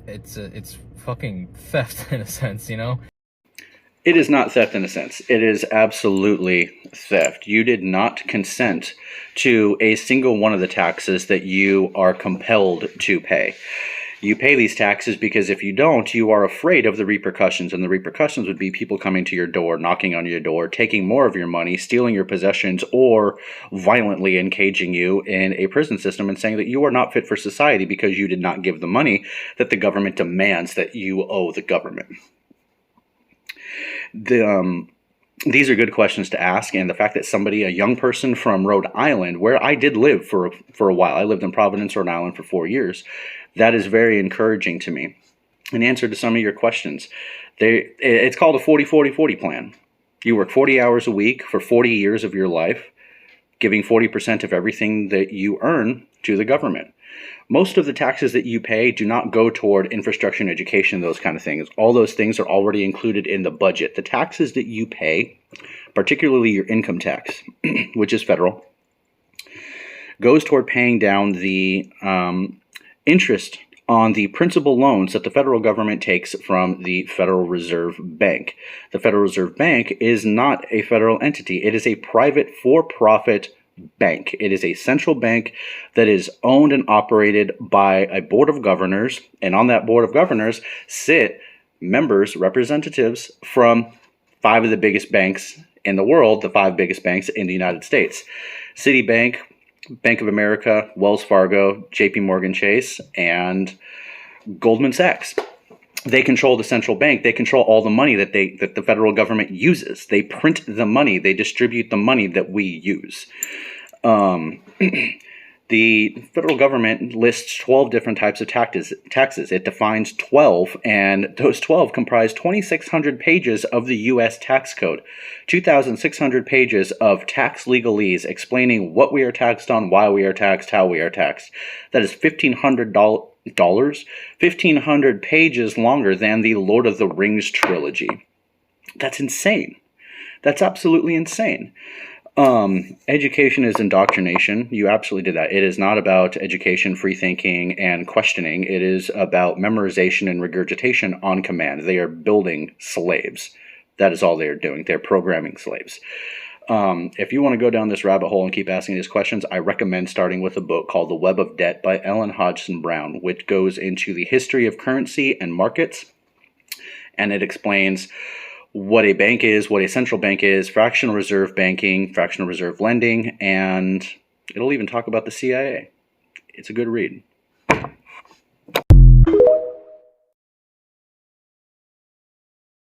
it's fucking theft in a sense, you know? It is not theft in a sense. It is absolutely theft. You did not consent to a single one of the taxes that you are compelled to pay. You pay these taxes because if you don't, you are afraid of the repercussions, and the repercussions would be people coming to your door, knocking on your door, taking more of your money, stealing your possessions, or violently encaging you in a prison system and saying that you are not fit for society because you did not give the money that the government demands that you owe the government. These are good questions to ask, and the fact that a young person from Rhode Island, where I did live for a while, I lived in Providence, Rhode Island for 4 years, that is very encouraging to me. In answer to some of your questions, it's called a 40-40-40 plan. You work 40 hours a week for 40 years of your life, giving 40% of everything that you earn to the government. Most of the taxes that you pay do not go toward infrastructure and education, those kind of things. All those things are already included in the budget. The taxes that you pay, particularly your income tax, which is federal, goes toward paying down the interest on the principal loans that the federal government takes from the Federal Reserve Bank. The Federal Reserve Bank is not a federal entity. It is a private for-profit bank. It is a central bank that is owned and operated by a board of governors, and on that board of governors sit members, representatives from five of the biggest banks in the world, the five biggest banks in the United States: Citibank, Bank of America, Wells Fargo, JP Morgan Chase, and Goldman Sachs. They control the central bank. They control all the money that the federal government uses. They print the money. They distribute the money that we use. The federal government lists 12 different types of taxes. It defines 12, and those 12 comprise 2,600 pages of the U.S. tax code, 2,600 pages of tax legalese explaining what we are taxed on, why we are taxed, how we are taxed. That is $1,500 pages longer than the Lord of the Rings trilogy. That's insane. That's absolutely insane. Education is indoctrination. You absolutely did that. It is not about education, free thinking, and questioning. It is about memorization and regurgitation on command. They are building slaves. That is all they are doing. They're programming slaves. If you want to go down this rabbit hole and keep asking these questions, I recommend starting with a book called The Web of Debt by Ellen Hodgson Brown, which goes into the history of currency and markets, and it explains what a bank is, what a central bank is, fractional reserve banking, fractional reserve lending, and it'll even talk about the CIA. It's a good read.